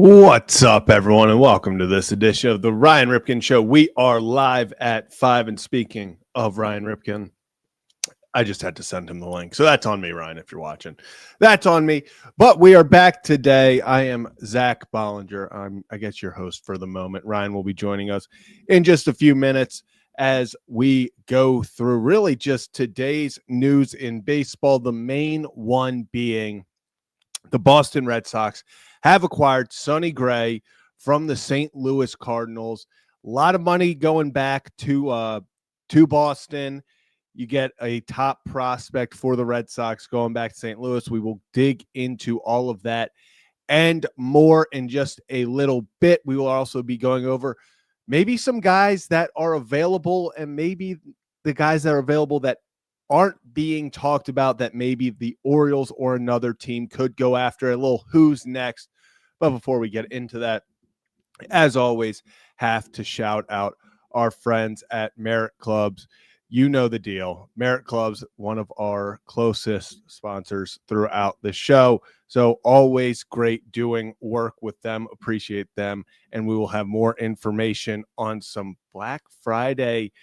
What's up, everyone, and welcome to this edition of the Ryan Ripken Show. We are live at 5, and speaking of Ryan Ripken, I just had to send him the link. So that's on me, Ryan, if you're watching. That's on me. But we are back today. I am Zach Bollinger. I'm, I guess, your host for the moment. Ryan will be joining us in just a few minutes as we go through really just today's news in baseball, the main one being the Boston Red Sox have acquired Sonny Gray from the St. Louis Cardinals. A lot of money going back to Boston. You get a top prospect for the Red Sox going back to St. Louis. We will dig into all of that and more in just a little bit. We will also be going over maybe some guys that are available and maybe the guys that are available that aren't being talked about that maybe the Orioles or another team could go after. A little who's next. But before we get into that, as always, have to shout out our friends at Merritt Clubs. You know the deal. Merritt Clubs, one of our closest sponsors throughout the show. So always great doing work with them. Appreciate them. And we will have more information on some Black Friday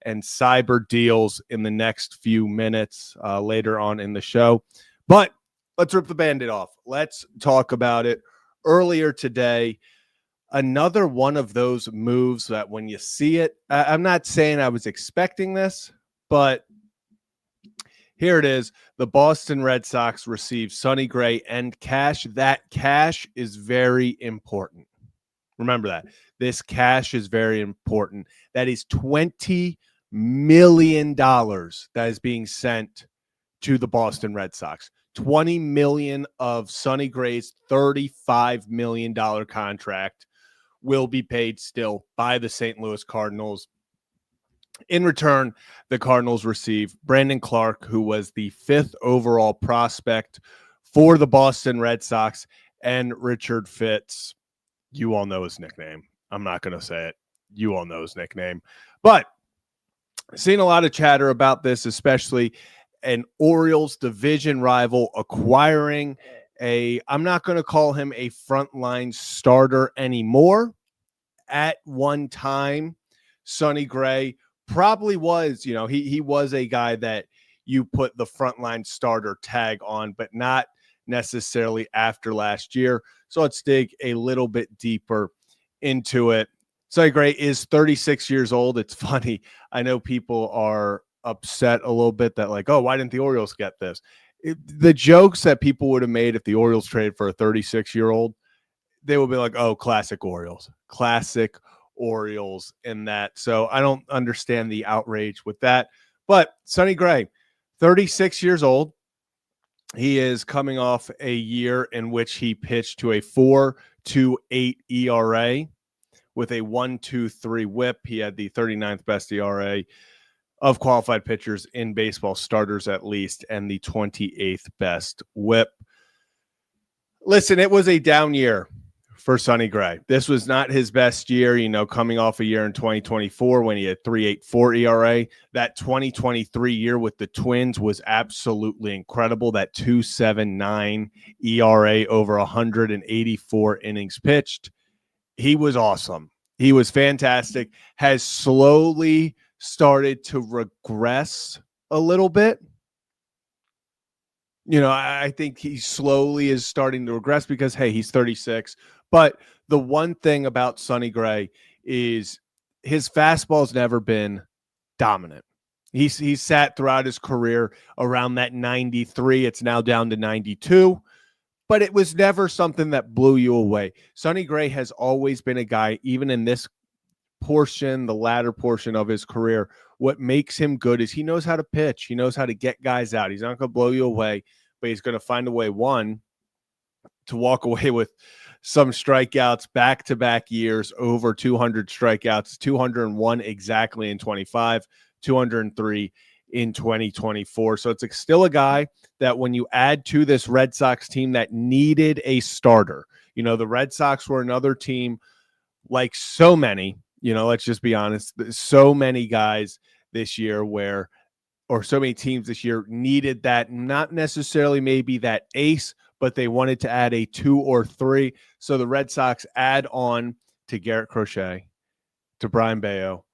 and cyber deals in the next few minutes later on in the show. But let's rip the Band-Aid off. Let's talk about it. Earlier today, another one of those moves that when you see it, I'm not saying I was expecting this, but here it is. The Boston Red Sox receive Sonny Gray and cash. That cash is very important. Remember that. This cash is very important. That is $20 million that is being sent to the Boston Red Sox. $20 million of Sonny Gray's $35 million contract will be paid still by the St. Louis Cardinals. In return, the Cardinals receive Brandon Clark, who was the 5th overall prospect for the Boston Red Sox, and Richard Fitz. You all know his nickname. I'm not going to say it. You all know his nickname. But seeing a lot of chatter about this, especially an Orioles division rival acquiring I'm not going to call him a frontline starter anymore. At one time, Sonny Gray probably was, he was a guy that you put the frontline starter tag on, but not necessarily after last year. So let's dig a little bit deeper into it. Sonny Gray is 36 years old. It's funny. I know people are upset a little bit that like, oh, why didn't the Orioles get this? The jokes that people would have made if the Orioles traded for a 36-year-old, they would be like, oh, classic Orioles in that. So I don't understand the outrage with that. But Sonny Gray, 36 years old. He is coming off a year in which he pitched to a 4.28 ERA with a 1.23 whip. He had the 39th best ERA of qualified pitchers in baseball, starters at least, and the 28th best whip. Listen, it was a down year for Sonny Gray. This was not his best year, coming off a year in 2024 when he had 3.84 ERA. That 2023 year with the Twins was absolutely incredible. That 2.79 ERA over 184 innings pitched. He was awesome. He was fantastic. Has slowly started to regress a little bit. I think he slowly is starting to regress because, hey, he's 36. But the one thing about Sonny Gray is his fastball's never been dominant. He's sat throughout his career around that 93. It's now down to 92. But it was never something that blew you away. Sonny Gray has always been a guy, even in this portion, the latter portion of his career, what makes him good is he knows how to pitch. He knows how to get guys out. He's not going to blow you away, but he's going to find a way, one, to walk away with some strikeouts, back-to-back years, over 200 strikeouts, 201 exactly in 25, 203 in 2024. So it's still a guy that when you add to this Red Sox team that needed a starter, the Red Sox were another team like so many, let's just be honest, so many guys this year so many teams this year needed that, not necessarily maybe that ace, but they wanted to add a 2 or 3. So the Red Sox add on to Garrett Crochet, to Brian Bayo,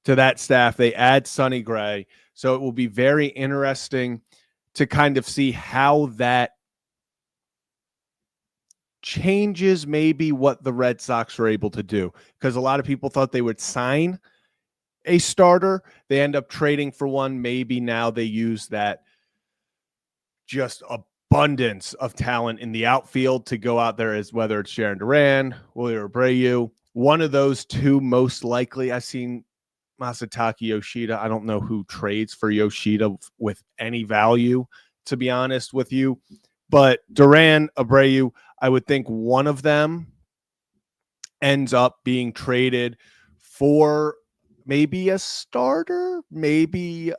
to that staff. They add Sonny Gray. So it will be very interesting to kind of see how that changes maybe what the Red Sox were able to do, because a lot of people thought they would sign a starter. They end up trading for one. Maybe now they use that just abundance of talent in the outfield to go out there, as whether it's Sharon Duran, Wilyer Abreu, one of those two most likely. I've seen Masataka Yoshida. I don't know who trades for Yoshida with any value, to be honest with you. But Duran, Abreu, I would think one of them ends up being traded for maybe a starter, maybe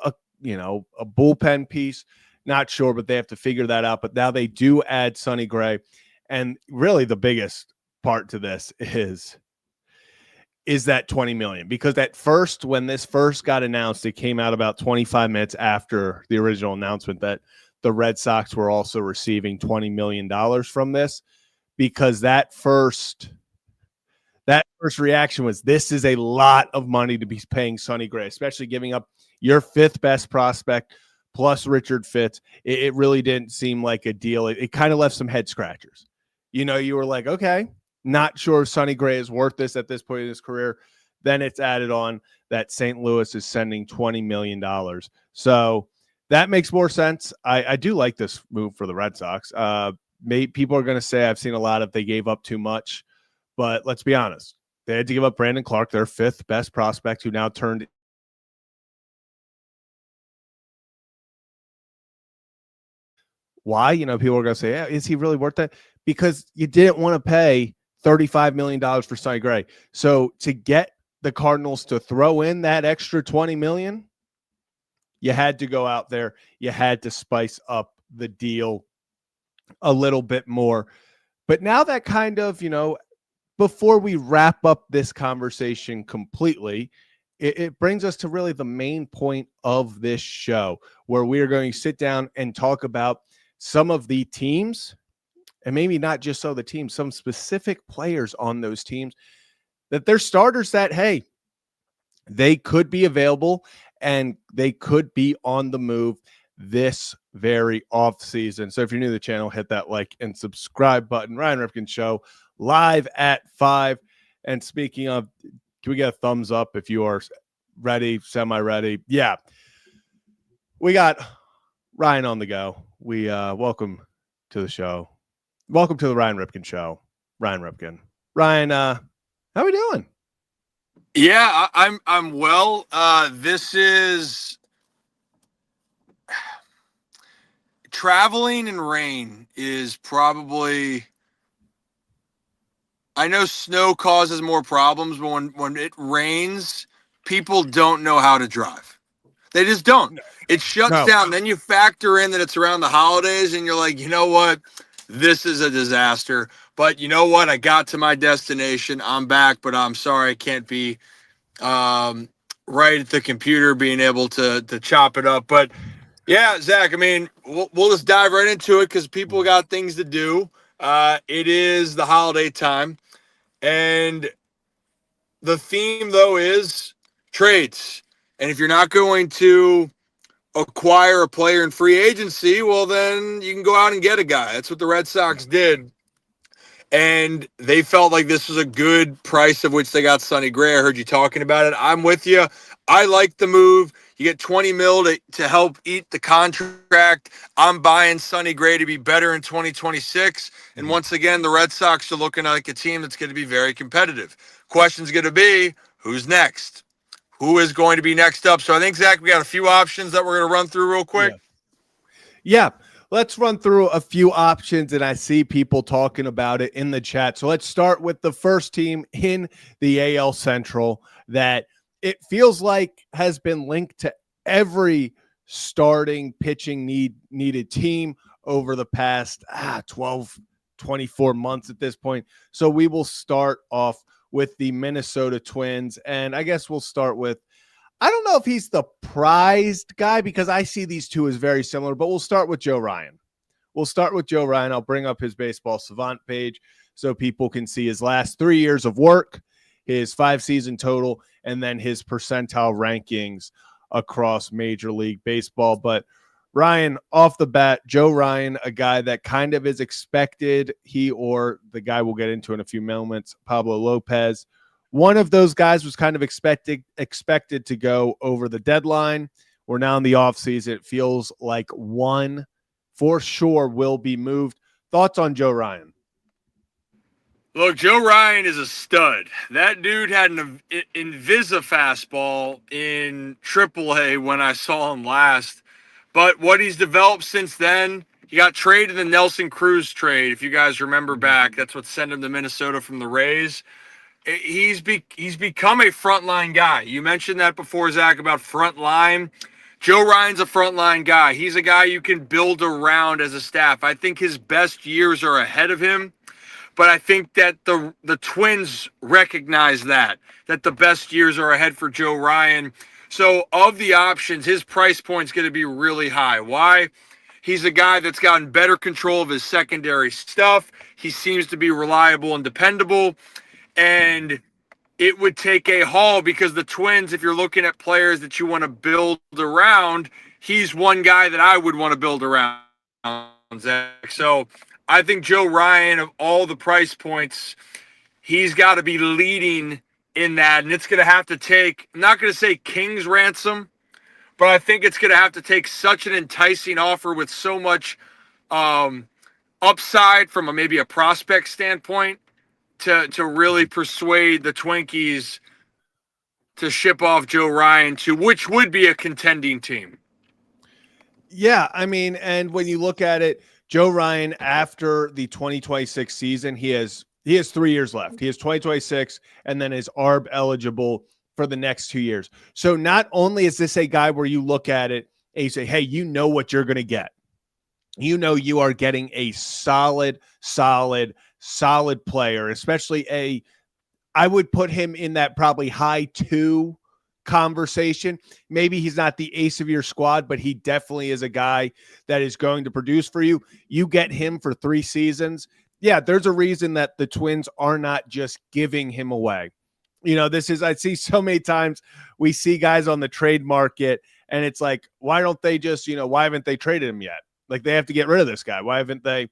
a bullpen piece. Not sure, but they have to figure that out. But now they do add Sonny Gray. And really the biggest part to this is that 20 million, because when this first got announced, it came out about 25 minutes after the original announcement that the Red Sox were also receiving $20 million from this, because that first reaction was, this is a lot of money to be paying Sonny Gray, especially giving up your 5th best prospect plus Richard Fitts. It really didn't seem like a deal. It kind of left some head scratchers. You were like, okay, not sure if Sonny Gray is worth this at this point in his career. Then it's added on that St. Louis is sending $20 million. So that makes more sense. I do like this move for the Red Sox. People are going to say I've seen a lot of they gave up too much, but let's be honest. They had to give up Brandon Clark, their 5th best prospect, who now turned. Why? People are going to say, is he really worth that? Because you didn't want to pay $35 million for Sonny Gray. So to get the Cardinals to throw in that extra $20 million, you had to go out there. You had to spice up the deal a little bit more. But now that kind of, before we wrap up this conversation completely, it brings us to really the main point of this show, where we are going to sit down and talk about some of the teams, and maybe not just the teams, some specific players on those teams that they're starters that, hey, they could be available and they could be on the move this very offseason. So if you're new to the channel, hit that like and subscribe button. Ryan Ripken Show, live at 5. And speaking of, can we get a thumbs up if you are ready, semi-ready? Yeah. We got Ryan on the go. We welcome to the show. Welcome to the Ryan Ripken Show. Ryan Ripken. Ryan, how are we doing? Yeah, I'm well. This is traveling in rain is probably, I know snow causes more problems, but when it rains, people don't know how to drive. They just don't. It shuts down. Then you factor in that it's around the holidays and you're like, you know what? This is a disaster. But you know what? I got to my destination. I'm back, but I'm sorry I can't be right at the computer being able to chop it up. But yeah, Zach, I mean, we'll just dive right into it because people got things to do. It is the holiday time. And the theme, though, is trades. And if you're not going to acquire a player in free agency, well, then you can go out and get a guy. That's what the Red Sox did. And they felt like this was a good price of which they got Sonny Gray. I heard you talking about it. I'm with you. I like the move. You get 20 mil to help eat the contract. I'm buying Sonny Gray to be better in 2026. And once again, the Red Sox are looking like a team that's going to be very competitive. Question's going to be, who's next? Who is going to be next up? So I think, Zach, we got a few options that we're going to run through real quick. Yeah. Let's run through a few options, and I see people talking about it in the chat. So let's start with the first team in the AL Central that it feels like has been linked to every starting pitching needed team over the past 12, 24 months at this point. So we will start off with the Minnesota Twins, and I guess we'll start with, I don't know if he's the prized guy because I see these two as very similar, but we'll start with Joe Ryan. we'll start with Joe Ryan. I'll bring up his Baseball Savant page so people can see his last 3 years of work, his 5-season total, and then his percentile rankings across Major League Baseball. But Ryan, off the bat, Joe Ryan, a guy that kind of is expected, he or the guy we'll get into in a few moments, Pablo Lopez. One of those guys was kind of expected to go over the deadline. We're now in the offseason. It feels like one for sure will be moved. Thoughts on Joe Ryan? Look, Joe Ryan is a stud. That dude had an Invisa fastball in AAA when I saw him last. But what he's developed since then, he got traded in the Nelson Cruz trade. If you guys remember back, that's what sent him to Minnesota from the Rays. He's become a frontline guy. You mentioned that before, Zach, about frontline. Joe Ryan's a frontline guy. He's a guy you can build around as a staff. I think his best years are ahead of him. But I think that the Twins recognize that the best years are ahead for Joe Ryan. So of the options, his price point's going to be really high. Why? He's a guy that's gotten better control of his secondary stuff. He seems to be reliable and dependable. And it would take a haul because the Twins, if you're looking at players that you want to build around, he's one guy that I would want to build around, Zach. So I think Joe Ryan, of all the price points, he's got to be leading in that. And it's going to have to take, I'm not going to say king's ransom, but I think it's going to have to take such an enticing offer with so much upside from maybe a prospect standpoint to really persuade the Twinkies to ship off Joe Ryan to which would be a contending team. Yeah, I mean, and when you look at it, Joe Ryan, after the 2026 season, he has 3 years left. He has 2026 and then is ARB eligible for the next 2 years. So not only is this a guy where you look at it and you say, hey, you know what you're going to get. You know you are getting a solid player, especially I would put him in that probably high 2 conversation. Maybe he's not the ace of your squad, but he definitely is a guy that is going to produce for you. You get him for 3 seasons. Yeah, there's a reason that the Twins are not just giving him away. I see so many times we see guys on the trade market and it's like, why don't they just, why haven't they traded him yet? Like they have to get rid of this guy. Why haven't they?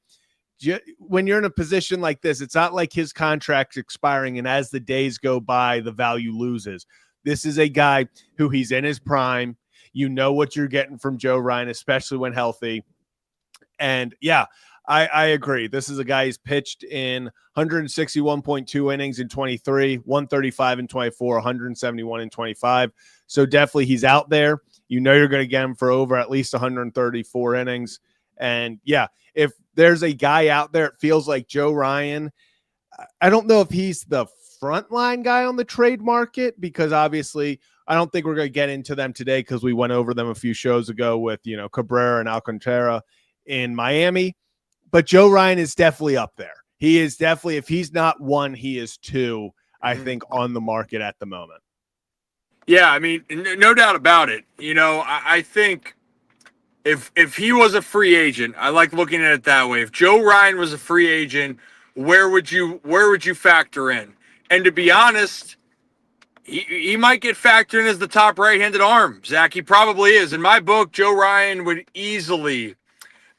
When you're in a position like this, it's not like his contract's expiring and as the days go by, the value loses. This is a guy who he's in his prime. You know what you're getting from Joe Ryan, especially when healthy. And yeah, I agree. This is a guy who's pitched in 161.2 innings in 23, 135 in 24, 171 in 25. So definitely he's out there. You know you're going to get him for over at least 134 innings. And yeah, if there's a guy out there, it feels like Joe Ryan. I don't know if he's the frontline guy on the trade market because obviously I don't think we're going to get into them today because we went over them a few shows ago with, Cabrera and Alcantara in Miami. But Joe Ryan is definitely up there. He is definitely, if he's not 1, he is 2, I think, on the market at the moment. Yeah, I mean, no doubt about it. I think if he was a free agent, I like looking at it that way. If Joe Ryan was a free agent, where would you factor in? And to be honest, he might get factored in as the top right-handed arm. Zach, he probably is. In my book, Joe Ryan would easily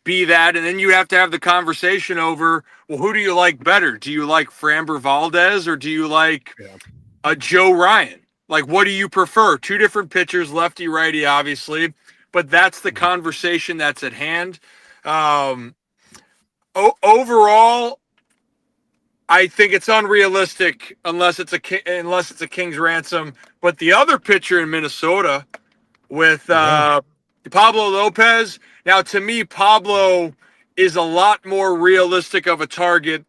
be that, and then you have to have the conversation over, well, who do you like better? Do you like Framber Valdez or do you like a Joe Ryan? Like, what do you prefer? 2 different pitchers, lefty, righty, obviously, but that's the conversation that's at hand. Overall, I think it's unrealistic unless it's a king's ransom. But the other pitcher in Minnesota with Pablo Lopez. Now, to me, Pablo is a lot more realistic of a target,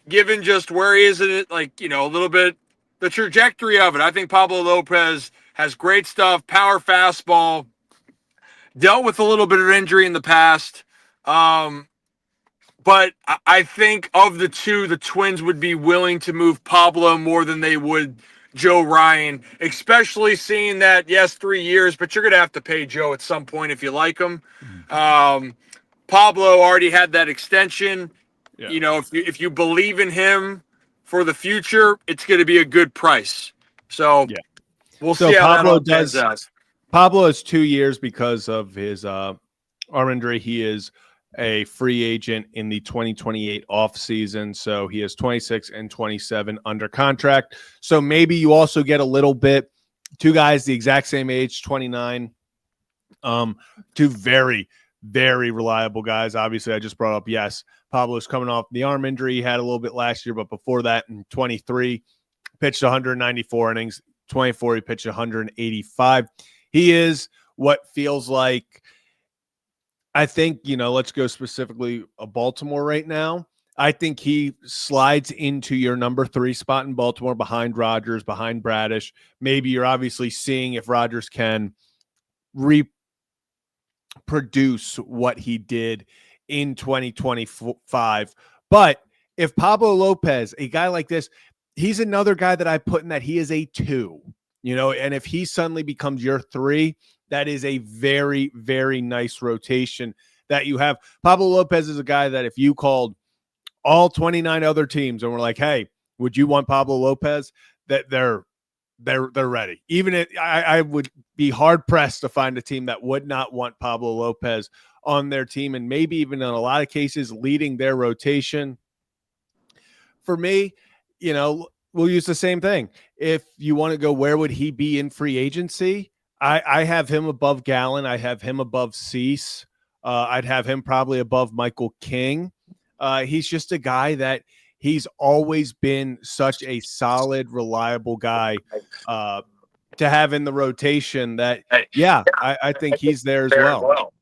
given just where he is in it, a little bit the trajectory of it. I think Pablo Lopez has great stuff, power fastball, dealt with a little bit of injury in the past. But I think of the two, the Twins would be willing to move Pablo more than they would Joe Ryan, especially seeing that, yes, 3 years, but you're going to have to pay Joe at some point if you like him. Pablo already had that extension. Yeah. You know, if you believe in him for the future, it's going to be a good price. So Yeah. we'll So see how that Pablo all pans out. Pablo is 2 years because of his arm injury. He is a free agent in the 2028 offseason. So he is 26 and 27 under contract. So maybe you also get a little bit, two guys the exact same age, 29. Two very, very reliable guys. Obviously, I just brought up, yes, Pablo's coming off the arm injury. He had a little bit last year, but before that, in 23, pitched 194 innings. 24, he pitched 185. He is what feels like, I think, let's go specifically Baltimore right now. I think he slides into your number 3 spot in Baltimore behind Rodgers, behind Bradish. Maybe you're obviously seeing if Rodgers can reproduce what he did in 2025. But if Pablo Lopez, a guy like this, he's another guy that I put in that he is a 2, and if he suddenly becomes your 3, that is a very, very nice rotation that you have. Pablo Lopez is a guy that if you called all 29 other teams and were like, hey, would you want Pablo Lopez? That they're ready. Even if I would be hard pressed to find a team that would not want Pablo Lopez on their team, and maybe even in a lot of cases leading their rotation. For me, we'll use the same thing. If you want to go, where would he be in free agency? I have him above Gallen. I have him above Cease. I'd have him probably above Michael King. He's just a guy that he's always been such a solid, reliable guy to have in the rotation that, yeah, I think he's there as well.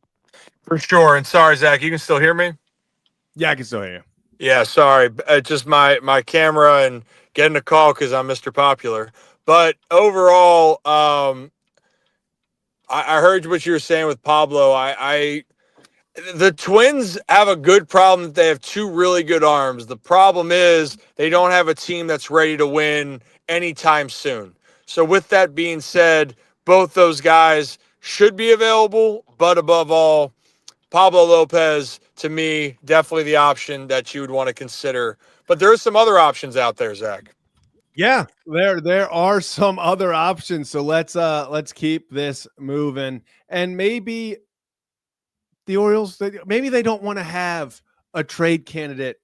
For sure. And sorry, Zach, you can still hear me? Yeah, I can still hear you. Yeah, sorry. Just my camera and getting a call because I'm Mr. Popular. But overall, I heard what you were saying with Pablo. The Twins have a good problem. They have 2 really good arms. The problem is they don't have a team that's ready to win anytime soon. So with that being said, both those guys should be available, but above all, Pablo Lopez, to me, definitely the option that you would want to consider. But there are some other options out there, Zach. Yeah, there are some other options. So let's keep this moving. And maybe the Orioles, maybe they don't want to have a trade candidate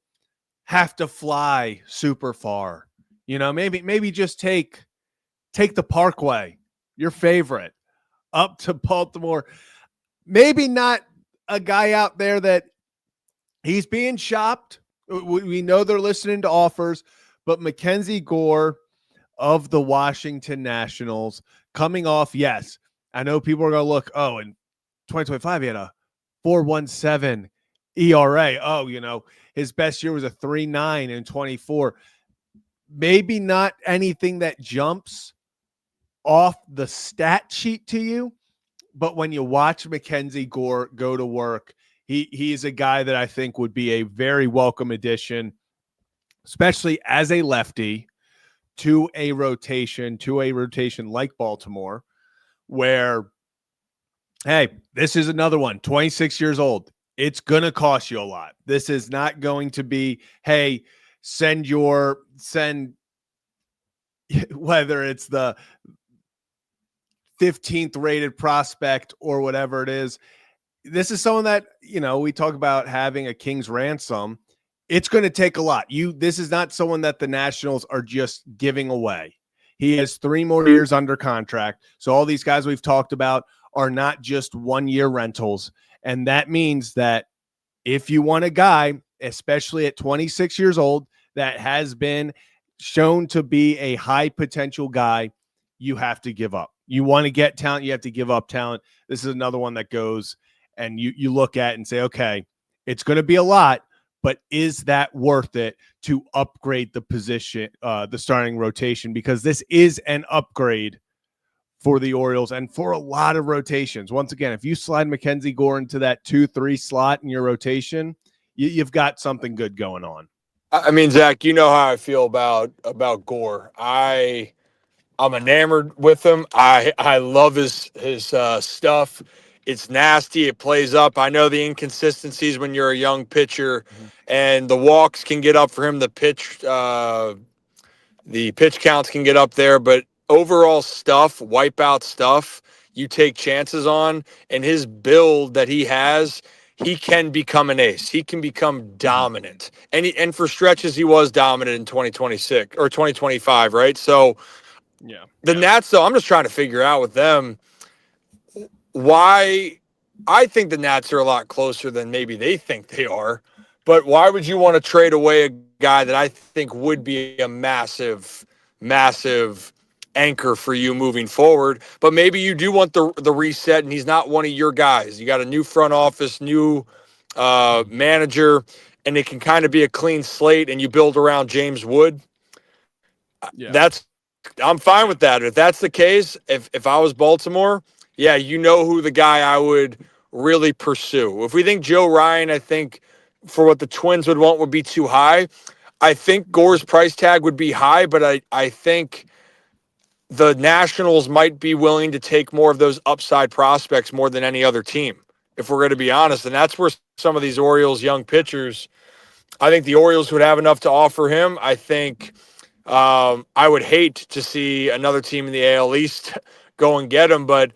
have to fly super far. Maybe just take the Parkway, your favorite, up to Baltimore. Maybe not a guy out there that he's being shopped. We know they're listening to offers, but McKenzie Gore of the Washington Nationals coming off, yes, I know people are going to look, in 2025, he had a 4.17 ERA. His best year was a 3.9 in 24. Maybe not anything that jumps off the stat sheet to you, but when you watch McKenzie Gore go to work, he is a guy that I think would be a very welcome addition, especially as a lefty, to a rotation like Baltimore, where, hey, this is another one, 26 years old. It's going to cost you a lot. This is not going to be, hey, send whether it's the 15th rated prospect or whatever it is. This is someone that, we talk about having a king's ransom. It's going to take a lot. This is not someone that the Nationals are just giving away. He has 3 more years under contract. So all these guys we've talked about are not just 1-year rentals. And that means that if you want a guy, especially at 26 years old, that has been shown to be a high potential guy, you have to give up. You want to get talent, you have to give up talent. This is another one that goes and you look at and say, okay, it's going to be a lot, but is that worth it to upgrade the position, the starting rotation? Because this is an upgrade for the Orioles and for a lot of rotations. Once again, if you slide McKenzie Gore into that 2-3 slot in your rotation, you've got something good going on. I mean, Zach, you know how I feel about Gore. I'm enamored with him. I love his stuff. It's nasty. It plays up. I know the inconsistencies when you're a young pitcher, and the walks can get up for him. The pitch counts can get up there, but overall stuff, wipeout stuff, you take chances on, and his build that he has, he can become an ace. He can become dominant. And for stretches, he was dominant in 2026 or 2025, right? So the Nats, though, I'm just trying to figure out with them why. I think the Nats are a lot closer than maybe they think they are. But why would you want to trade away a guy that I think would be a massive, massive anchor for you moving forward? But maybe you do want the reset, and he's not one of your guys. You got a new front office, new manager, and it can kind of be a clean slate, and you build around James Wood. I'm fine with that. If that's the case, if I was Baltimore, yeah, you know who the guy I would really pursue. If we think Joe Ryan, I think for what the Twins would want would be too high. I think Gore's price tag would be high, but I think the Nationals might be willing to take more of those upside prospects more than any other team, if we're going to be honest. And that's where some of these Orioles young pitchers, I think the Orioles would have enough to offer him. I think I would hate to see another team in the AL East go and get him, but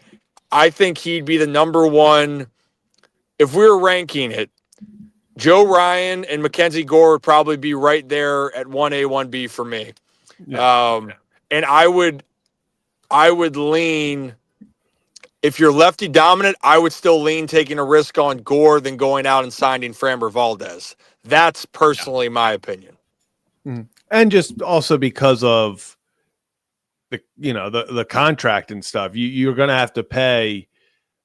I think he'd be the number one. If we were ranking it, Joe Ryan and McKenzie Gore would probably be right there at 1A, 1B for me. And I would lean, if you're lefty dominant, I would still lean taking a risk on Gore than going out and signing Framber Valdez. That's personally my opinion. And just also because of the contract and stuff, you're going to have to pay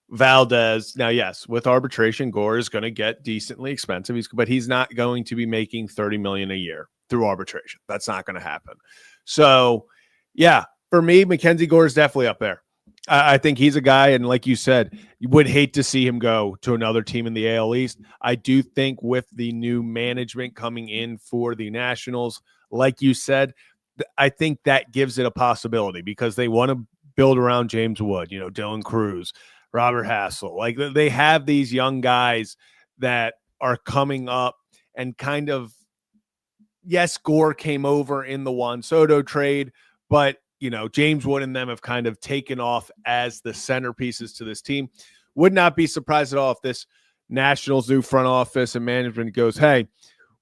Valdez. Now, yes, with arbitration, Gore is going to get decently expensive, but he's not going to be making $30 million a year through arbitration. That's not going to happen. So, yeah, for me, McKenzie Gore is definitely up there. I think he's a guy, and like you said, you would hate to see him go to another team in the AL East. I do think with the new management coming in for the Nationals, like you said, I think that gives it a possibility because they want to build around James Wood, Dylan Cruz, Robert Hassel. Like they have these young guys that are coming up and kind of, yes, Gore came over in the Juan Soto trade, but James Wood and them have kind of taken off as the centerpieces to this team. Would not be surprised at all if this Nationals new front office and management goes, hey,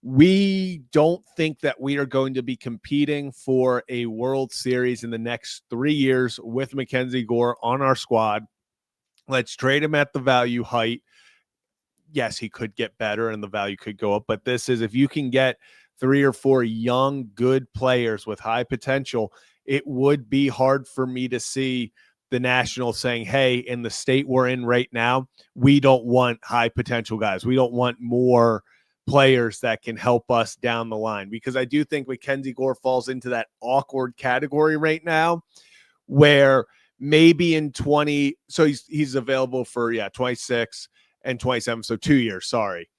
we don't think that we are going to be competing for a World Series in the next 3 years with McKenzie Gore on our squad. Let's trade him at the value height. Yes, he could get better and the value could go up, but this is, if you can get 3 or 4 young, good players with high potential, it would be hard for me to see the Nationals saying, hey, in the state we're in right now, we don't want high potential guys. We don't want more players that can help us down the line, because I do think McKenzie Gore falls into that awkward category right now where maybe in 20, so he's available for 26 and 27, so 2 years, sorry.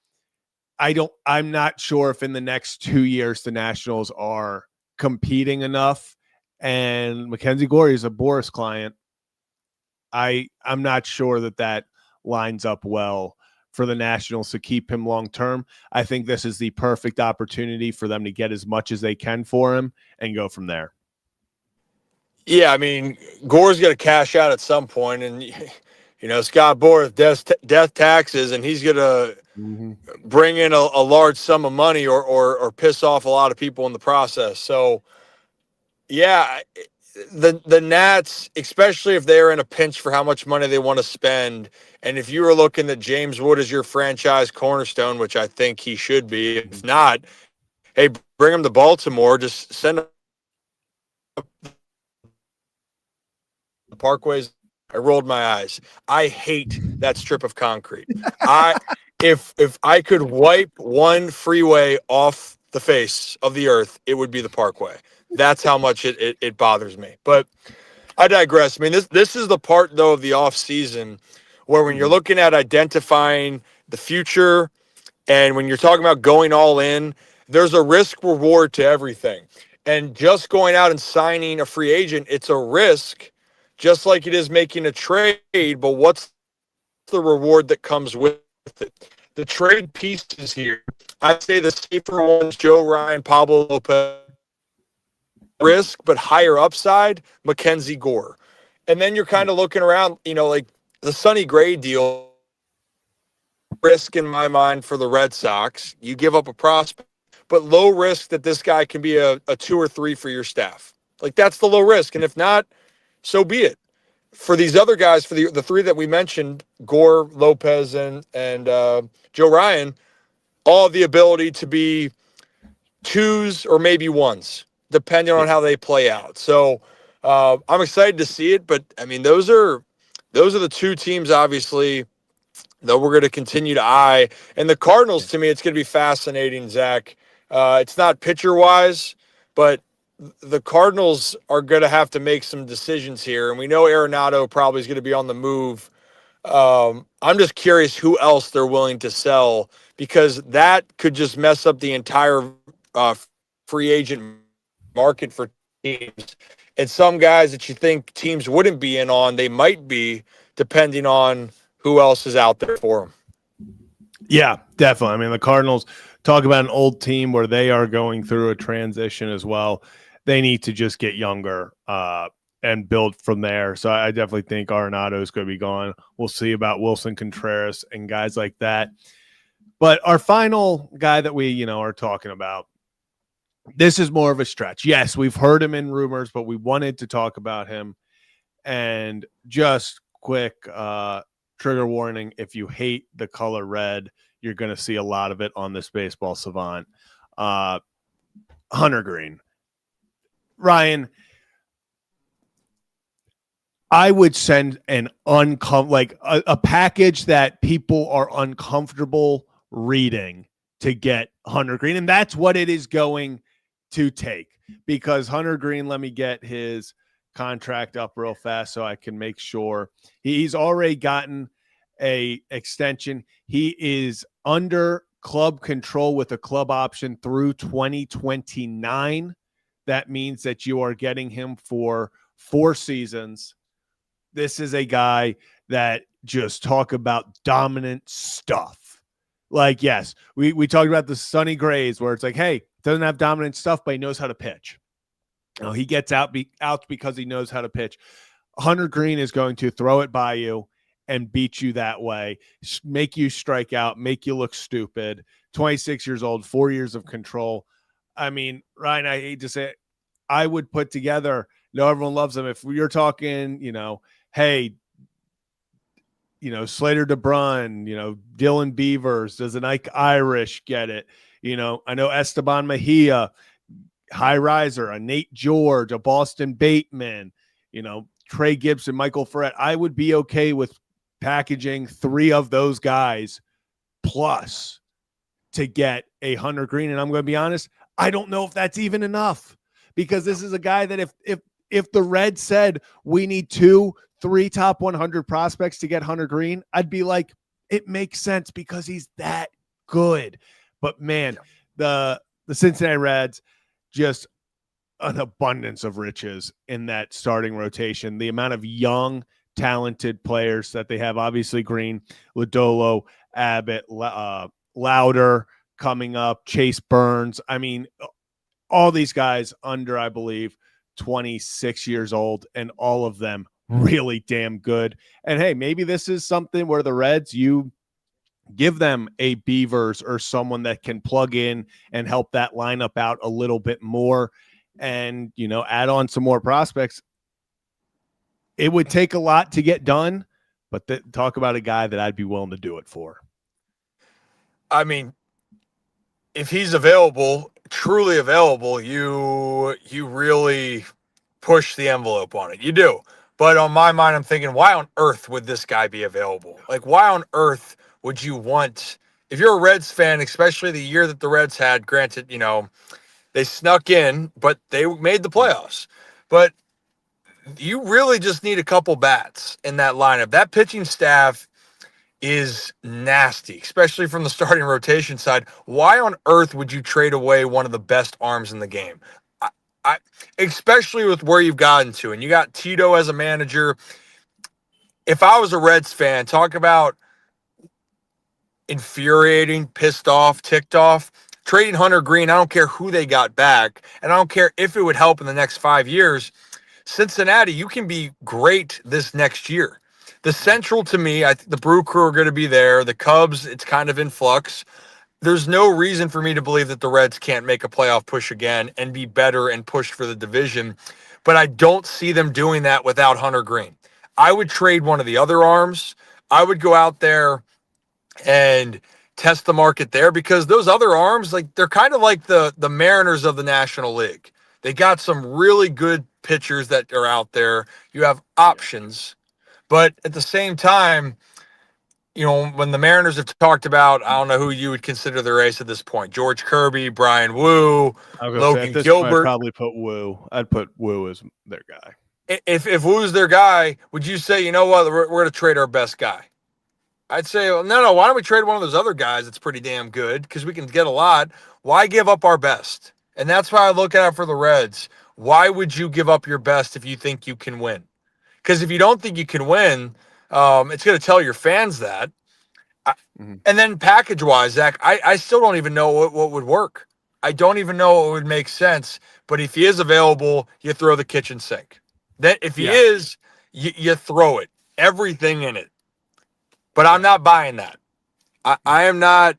I'm not sure if in the next 2 years the Nationals are competing enough, and McKenzie Gore is a Boris client. I'm not sure that lines up well for the Nationals to keep him long term. I think this is the perfect opportunity for them to get as much as they can for him and go from there. Yeah, I mean, Gore's going to cash out at some point, and Scott Boras death taxes, and he's going to bring in a large sum of money or piss off a lot of people in the process. So, yeah, the Nats, especially if they're in a pinch for how much money they want to spend, and if you were looking at James Wood as your franchise cornerstone, which I think he should be, if not, hey, bring him to Baltimore, just send him the Parkways. I rolled my eyes. I hate that strip of concrete. If I could wipe one freeway off the face of the earth, it would be the Parkway. That's how much it bothers me. But I digress. I mean, this is the part, though, of the offseason where when you're looking at identifying the future and when you're talking about going all in, there's a risk reward to everything. And just going out and signing a free agent, it's a risk, just like it is making a trade. But what's the reward that comes with it. The trade pieces here, I'd say the safer ones, Joe Ryan, Pablo Lopez, risk, but higher upside, McKenzie Gore. And then you're kind of looking around, like the Sonny Gray deal, risk in my mind for the Red Sox. You give up a prospect, but low risk that this guy can be a 2 or 3 for your staff. Like that's the low risk. And if not, so be it. For these other guys, for the 3 that we mentioned, Gore, Lopez, and Joe Ryan, all the ability to be 2s or maybe 1s, depending on how they play out. So I'm excited to see it. But I mean, those are the 2 teams, obviously, that we're going to continue to eye. And the Cardinals, to me, it's going to be fascinating, Zach. It's not pitcher wise, but the Cardinals are going to have to make some decisions here. And we know Arenado probably is going to be on the move. I'm just curious who else they're willing to sell, because that could just mess up the entire free agent market for teams. And some guys that you think teams wouldn't be in on, they might be, depending on who else is out there for them. Yeah, definitely. I mean, the Cardinals, talk about an old team where they are going through a transition as well. They need to just get younger and build from there. So I definitely think Arenado is going to be gone. We'll see about Wilson Contreras and guys like that. But our final guy that we, are talking about, this is more of a stretch. Yes, we've heard him in rumors, but we wanted to talk about him. And just quick trigger warning, if you hate the color red, you're going to see a lot of it on this Baseball Savant. Hunter Greene. Ryan, I would send an a package that people are uncomfortable reading to get Hunter Greene, and that's what it is going to take, because Hunter Greene, let me get his contract up real fast so I can make sure. He's already gotten a extension. He is under club control with a club option through 2029. That means that you are getting him for 4 seasons. This is a guy that just talk about dominant stuff. Like, yes, we talked about the Sonny Grays where it's like, hey, doesn't have dominant stuff, but he knows how to pitch. He gets out because he knows how to pitch. Hunter Greene is going to throw it by you and beat you that way, make you strike out, make you look stupid. 26 years old, 4 years of control. I mean, Ryan, I hate to say it, I would put together, everyone loves him. If you're talking, hey, Slater DeBrun, Dylan Beavers, does an Ike Irish get it? I know Esteban Mejia, high riser, a Nate George, a Boston Bateman, Trey Gibson, Michael Ferret. I would be okay with packaging 3 of those guys plus to get a Hunter Greene. And I'm going to be honest, I don't know if that's even enough, because this is a guy that if the Reds said we need 2-3 top 100 prospects to get Hunter Greene, I'd be like, it makes sense because he's that good. But man, the Cincinnati Reds, just an abundance of riches in that starting rotation. The amount of young, talented players that they have, obviously Greene, Lodolo, Abbott, Louder coming up, Chase Burns. I mean, all these guys under, I believe, 26 years old, and all of them really damn good. And hey, maybe this is something where the Reds, you give them a Beavers or someone that can plug in and help that lineup out a little bit more, and add on some more prospects. It would take a lot to get done, but talk about a guy that I'd be willing to do it for. I mean, if he's available, truly available, you really push the envelope on it. You do. But on my mind, I'm thinking, why on earth would this guy be available? Like, why on earth would you want, if you're a Reds fan, especially the year that the Reds had, granted, they snuck in, but they made the playoffs. But you really just need a couple bats in that lineup. That pitching staff is nasty, especially from the starting rotation side. Why on earth would you trade away one of the best arms in the game? I especially with where you've gotten to, and you got Tito as a manager. if I was a Reds fan, talk about infuriating, pissed off, ticked off. Trading Hunter Greene, I don't care who they got back, and I don't care if it would help in the next 5 years. Cincinnati, you can be great this next year. The Central, to me, the Brew Crew are going to be there. The Cubs, it's kind of in flux. There's no reason for me to believe that the Reds can't make a playoff push again and be better and push for the division. But I don't see them doing that without Hunter Greene. I would trade one of the other arms. I would go out there and test the market there, because those other arms, like, they're kind of like the Mariners of the National League. They got some really good pitchers that are out there. You have options, but at the same time, when the Mariners have talked about, I don't know who you would consider their ace at this point: George Kirby, Brian Wu, I was gonna say, Logan at this Gilbert. point, I'd probably put Wu. I'd put Wu as their guy. If Wu's their guy, would you say, you know what, we're going to trade our best guy? I'd say, well, no, why don't we trade one of those other guys that's pretty damn good, because we can get a lot. Why give up our best? And that's why I look at it for the Reds. Why would you give up your best if you think you can win? Because if you don't think you can win, it's going to tell your fans that. And then package-wise, Zach, I still don't even know what would work. I don't even know what would make sense. But if he is available, you throw the kitchen sink. Then if he is, you throw it, everything in it. But I'm not buying that. I'm not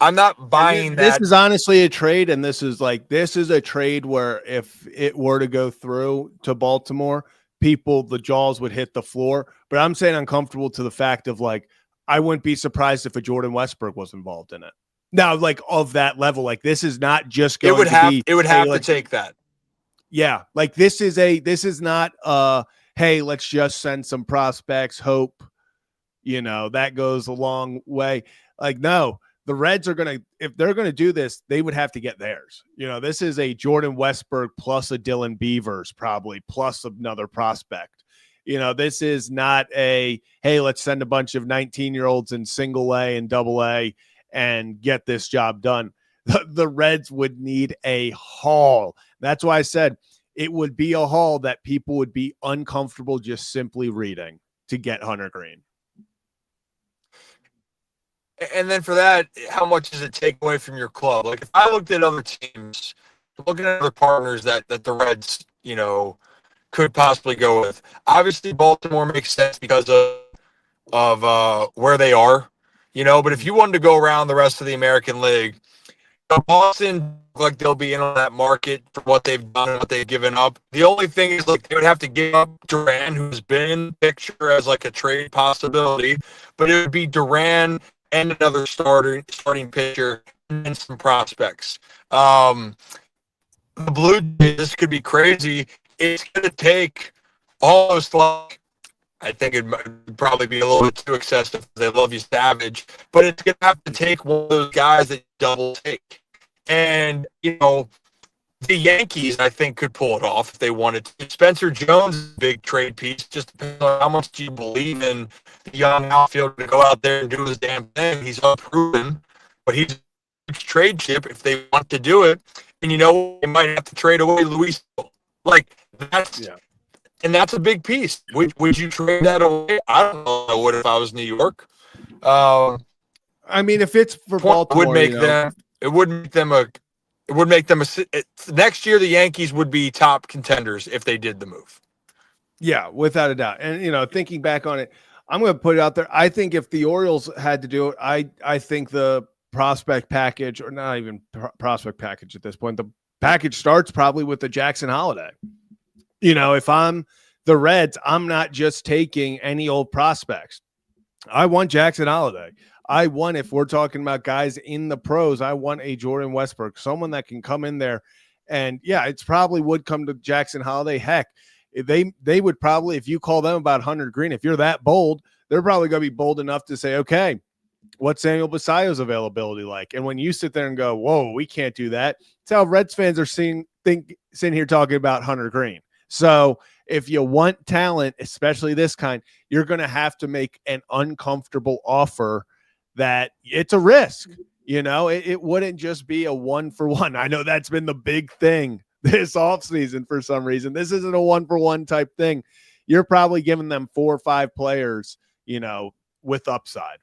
buying that. This is honestly a trade, and this is a trade where if it were to go through to Baltimore, the jaws would hit the floor. But I'm saying uncomfortable to the fact of, like, I wouldn't be surprised if a Jordan Westbrook was involved in it. Now, like, of that level, like, this is not just going to be. It would have to take that. Yeah, like, this is not hey, let's just send some prospects, hope, that goes a long way. Like, no, the Reds are going to, if they're going to do this, they would have to get theirs. This is a Jordan Westbrook plus a Dylan Beavers, probably, plus another prospect. This is not a, hey, let's send a bunch of 19-year-olds in single A and double A and get this job done. The Reds would need a haul. That's why I said it would be a haul that people would be uncomfortable just simply reading to get Hunter Greene. And then for that, how much does it take away from your club? Like, if I looked at other teams, looking at other partners that the Reds, could possibly go with. Obviously, Baltimore makes sense because of where they are, But if you wanted to go around the rest of the American League, Boston, like, they'll be in on that market for what they've done and what they've given up. The only thing is, like, they would have to give up Duran, who's been in the picture as, like, a trade possibility, but it would be Duran and another starting pitcher and some prospects. The Blue Jays, this could be crazy. It's going to take almost, like, I think it would probably be a little bit too excessive. They love you savage, but it's going to have to take one of those guys that double take. And, the Yankees, I think, could pull it off if they wanted to. Spencer Jones is a big trade piece. Just depends on how much do you believe in the young outfielder to go out there and do his damn thing. He's unproven, but he's a trade chip if they want to do it. And they might have to trade away Luis. Like, and that's a big piece. Would you trade that away? I don't know. I would if I was New York. I mean, if it's for Baltimore, it would make them next year. The Yankees would be top contenders if they did the move. Yeah, without a doubt. And thinking back on it, I'm going to put it out there. I think if the Orioles had to do it, I think the prospect package, or not even prospect package at this point, the package starts probably with the Jackson Holiday. If I'm the Reds, I'm not just taking any old prospects. I want Jackson Holiday. I want, if we're talking about guys in the pros, I want a Jordan Westbrook, someone that can come in there. And yeah, it's probably would come to Jackson Holiday. Heck, they would probably, if you call them about Hunter Greene, if you're that bold, they're probably going to be bold enough to say, okay, what's Samuel Basallo's availability like? And when you sit there and go, whoa, we can't do that. It's how Reds fans are sitting here talking about Hunter Greene. So if you want talent, especially this kind, you're going to have to make an uncomfortable offer that it's a risk. It wouldn't just be a 1-for-1. I know that's been the big thing this offseason for some reason. This isn't a 1-for-1 type thing. you're probably giving them 4 or 5 players, with upside.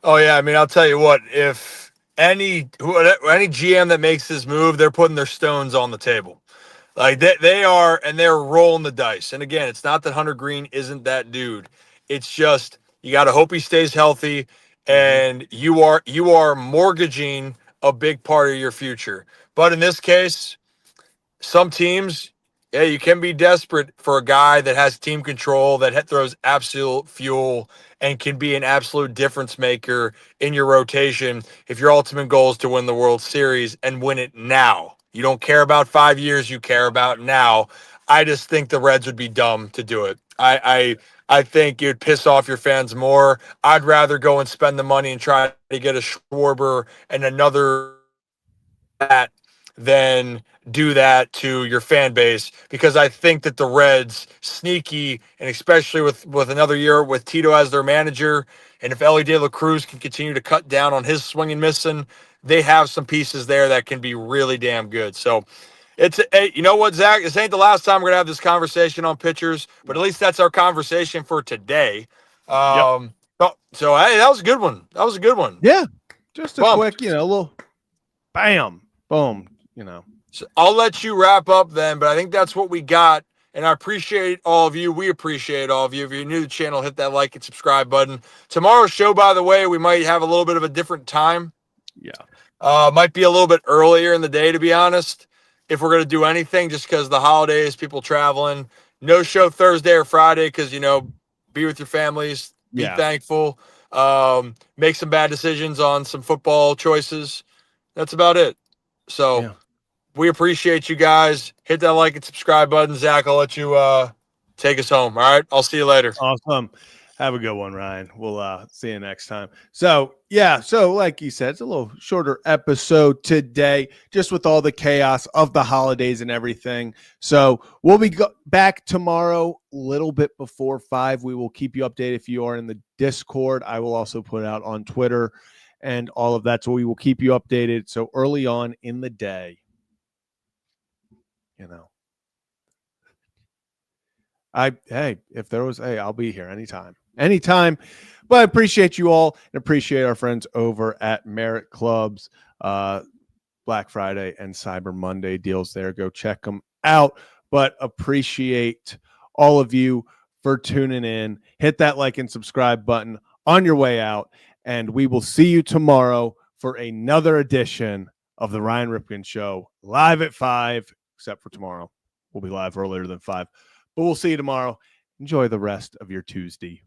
Oh yeah, I mean, I'll tell you what, if any GM that makes this move, they're putting their stones on the table. Like they are, and they're rolling the dice. And again, it's not that Hunter Greene isn't that dude. It's just you got to hope he stays healthy, and you are mortgaging a big part of your future. But in this case, some teams, yeah, you can be desperate for a guy that has team control, that throws absolute fuel, and can be an absolute difference maker in your rotation if your ultimate goal is to win the World Series and win it now. You don't care about 5 years, you care about now. I just think the Reds would be dumb to do it. I think you'd piss off your fans more. I'd rather go and spend the money and try to get a Schwarber and another that than do that to your fan base, because I think that the Reds sneaky, and especially with another year with Tito as their manager, and if Ellie De La Cruz can continue to cut down on his swing and missing, they have some pieces there that can be really damn good. So hey, you know what, Zach? This ain't the last time we're gonna have this conversation on pitchers, but at least that's our conversation for today. Yep. So hey, that was a good one. That was a good one. Yeah. Just a Bump. quick, little bam, boom, So I'll let you wrap up then, but I think that's what we got. And I appreciate all of you. We appreciate all of you. If you're new to the channel, hit that like and subscribe button. Tomorrow's show, by the way, we might have a little bit of a different time. Yeah. Might be a little bit earlier in the day, to be honest, if we're going to do anything, just because the holidays, people traveling. No show Thursday or Friday because, be with your families, be thankful, make some bad decisions on some football choices. That's about it. So we appreciate you guys. Hit that like and subscribe button. Zach, I'll let you take us home. All right. I'll see you later. Awesome. Have a good one, Ryan. We'll see you next time. So like you said, it's a little shorter episode today, just with all the chaos of the holidays and everything. So we'll be back tomorrow, a little bit before 5. We will keep you updated if you are in the Discord. I will also put it out on Twitter and all of that. So we will keep you updated. So early on in the day, if there was, I'll be here anytime. But I appreciate you all and appreciate our friends over at Merritt Clubs. Black Friday and Cyber Monday deals there. Go check them out. But appreciate all of you for tuning in. Hit that like and subscribe button on your way out. And we will see you tomorrow for another edition of the Ryan Ripken Show, live at 5, except for tomorrow. We'll be live earlier than 5. But we'll see you tomorrow. Enjoy the rest of your Tuesday.